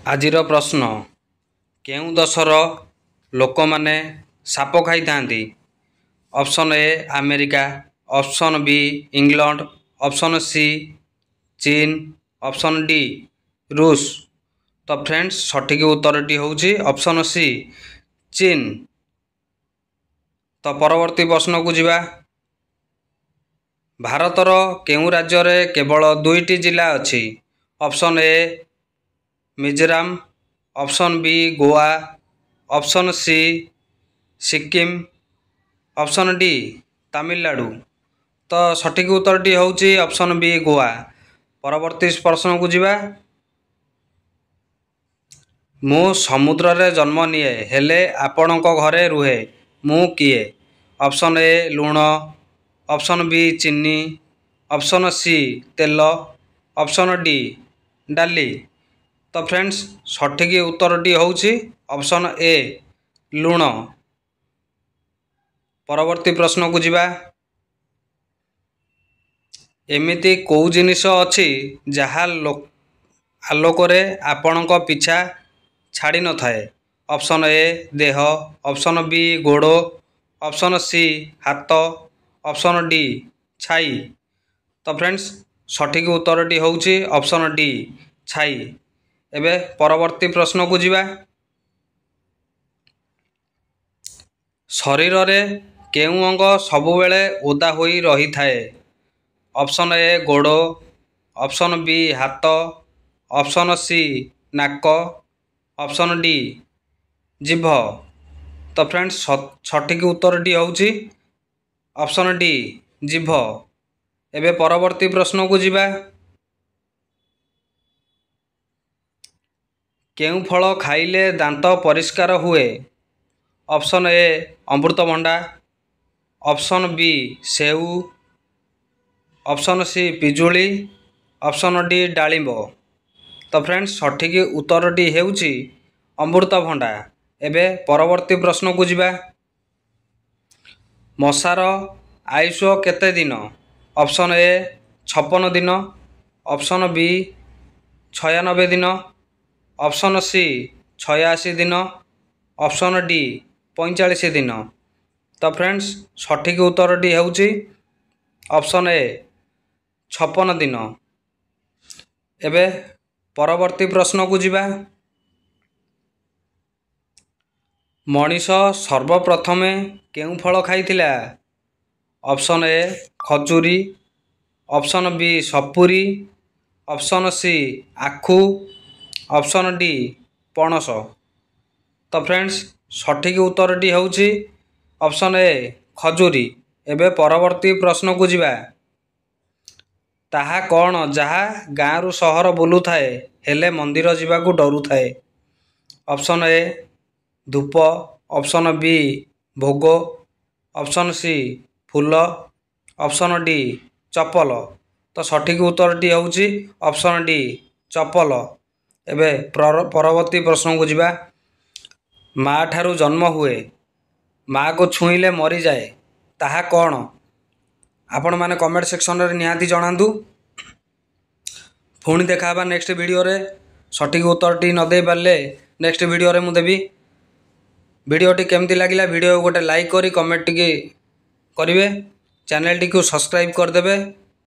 ଆଜିର ପ୍ରଶ୍ନ, କେଉଁ ଦେଶର ଲୋକମାନେ ସାପ ଖାଇଥାନ୍ତି? Option A America, option B England, option C ଚୀନ, ଅପସନ୍ ଡି ରୁଷ। ତ ଫ୍ରେଣ୍ଡସ୍, ସଠିକ୍ ଉତ୍ତରଟି ହେଉଛି ଅପସନ୍ ସି ଚୀନ। ତ ପରବର୍ତ୍ତୀ ପ୍ରଶ୍ନକୁ ଯିବା। ଭାରତର କେଉଁ ରାଜ୍ୟରେ କେବଳ 2ଟି ଜିଲ୍ଲା ଅଛି? Option A Mizoram, option B Goa, option C Sikkim, option D Tamil Nadu. ତ ସଠିକ୍ ଉତ୍ତରଟି ହେଉଛି ଅପସନ୍ ବି ଗୋଆ। ପରବର୍ତ୍ତୀ ପ୍ରଶ୍ନକୁ ଯିବା। ମୁଁ ସମୁଦ୍ରରେ ଜନ୍ମ ନିଏ ହେଲେ ଆପଣଙ୍କ ଘରେ ରୁହେ, ମୁଁ କିଏ? ଅପସନ୍ ଏ ଲୁଣ, ଅପସନ୍ ବି ଚିନି, ଅପସନ୍ ସି ତେଲ, ଅପସନ୍ ଡି ଡାଲି। ତ ଫ୍ରେଣ୍ଡସ୍, ସଠିକ୍ ଉତ୍ତରଟି ହେଉଛି ଅପସନ୍ ଏ ଲୁଣ। ପରବର୍ତ୍ତୀ ପ୍ରଶ୍ନକୁ ଯିବା। ଏମିତି କେଉଁ ଜିନିଷ ଅଛି ଯାହା ଆଲୋକରେ ଆପଣଙ୍କ ପିଛା ଛାଡ଼ି ନଥାଏ? ଅପସନ୍ ଏ ଦେହ, ଅପସନ୍ ବି ଗୋଡ଼, ଅପସନ୍ ସି ହାତ, ଅପସନ୍ ଡି ଛାଇ। ତ ଫ୍ରେଣ୍ଡସ୍, ସଠିକ୍ ଉତ୍ତରଟି ହେଉଛି ଅପସନ୍ ଡି ଛାଇ। ଏବେ ପରବର୍ତ୍ତୀ ପ୍ରଶ୍ନକୁ ଯିବା। ଶରୀରରେ କେଉଁ ଅଙ୍ଗ ସବୁବେଳେ ଓଦା ହୋଇ ରହିଥାଏ? ଅପସନ୍ ଏ ଗୋଡ଼, ଅପସନ୍ ବି ହାତ, ଅପସନ୍ ସି ନାକ, ଅପସନ୍ ଡି ଜିଭ। ତ ଫ୍ରେଣ୍ଡସ୍, ସଠିକ୍ ଉତ୍ତରଟି ହେଉଛି ଅପସନ୍ ଡି ଜିଭ। ଏବେ ପରବର୍ତ୍ତୀ ପ୍ରଶ୍ନକୁ ଯିବା। କେଉଁ ଫଳ ଖାଇଲେ ଦାନ୍ତ ପରିଷ୍କାର ହୁଏ? ଅପସନ୍ ଏ ଅମୃତଭଣ୍ଡା, ଅପସନ୍ ବି ସେଉ, ଅପସନ୍ ସି ପିଜୁଳି, ଅପସନ୍ ଡି ଡାଳିମ୍ବ। ତ ଫ୍ରେଣ୍ଡସ୍, ସଠିକ୍ ଉତ୍ତରଟି ହେଉଛି ଅମୃତଭଣ୍ଡା। ଏବେ ପରବର୍ତ୍ତୀ ପ୍ରଶ୍ନକୁ ଯିବା। ମଶାର ଆୟୁଷ କେତେ ଦିନ? ଅପସନ୍ ଏ 56 ଦିନ, ଅପସନ୍ ବି 96 ଦିନ, ଅପସନ୍ ସି 86 ଦିନ, ଅପସନ୍ ଡି 45 ଦିନ। ତ ଫ୍ରେଣ୍ଡସ୍, ସଠିକ୍ ଉତ୍ତରଟି ହେଉଛି ଅପସନ୍ ଏ 56 ଦିନ। ଏବେ ପରବର୍ତ୍ତୀ ପ୍ରଶ୍ନକୁ ଯିବା। ମଣିଷ ସର୍ବପ୍ରଥମେ କେଉଁ ଫଳ ଖାଇଥିଲା? ଅପସନ୍ ଏ ଖଜୁରୀ, ଅପସନ୍ ବି ସପୁରୀ, ଅପସନ୍ ସି ଆଖୁ, ଅପସନ୍ ଡି ପଣସ। ତ ଫ୍ରେଣ୍ଡସ୍, ସଠିକ୍ ଉତ୍ତରଟି ହେଉଛି ଅପସନ୍ ଏ ଖଜୁରୀ। ଏବେ ପରବର୍ତ୍ତୀ ପ୍ରଶ୍ନକୁ ଯିବା। ତାହା କ'ଣ ଯାହା ଗାଁରୁ ସହର ବୁଲୁଥାଏ ହେଲେ ମନ୍ଦିର ଯିବାକୁ ଡରୁଥାଏ? ଅପସନ୍ ଏ ଧୂପ, ଅପସନ୍ ବି ଭୋଗ, ଅପସନ୍ ସି ଫୁଲ, ଅପସନ୍ ଡି ଚପଲ। ତ ସଠିକ୍ ଉତ୍ତରଟି ହେଉଛି ଅପସନ୍ ଡି ଚପଲ। ଏବେ ପରବର୍ତ୍ତୀ ପ୍ରଶ୍ନକୁ ଯିବା। ମା ଠାରୁ ଜନ୍ମ ହୁଏ, ମାକୁ ଛୁଇଁଲେ ମରିଯାଏ, ତାହା କ'ଣ? ଆପଣମାନେ କମେଣ୍ଟ ସେକ୍ସନରେ ନିହାତି ଜଣାନ୍ତୁ। ପୁଣି ଦେଖା ହେବା ନେକ୍ସଟ ଭିଡ଼ିଓରେ। ସଠିକ୍ ଉତ୍ତରଟି ନ ଦେଇପାରିଲେ ନେକ୍ସଟ ଭିଡ଼ିଓରେ ମୁଁ ଦେବି। ଭିଡ଼ିଓଟି କେମିତି ଲାଗିଲା ଭିଡ଼ିଓକୁ ଗୋଟେ ଲାଇକ୍ କରି କମେଣ୍ଟ ଟିକେ କରିବେ, ଚ୍ୟାନେଲଟିକୁ ସବସ୍କ୍ରାଇବ୍ କରିଦେବେ।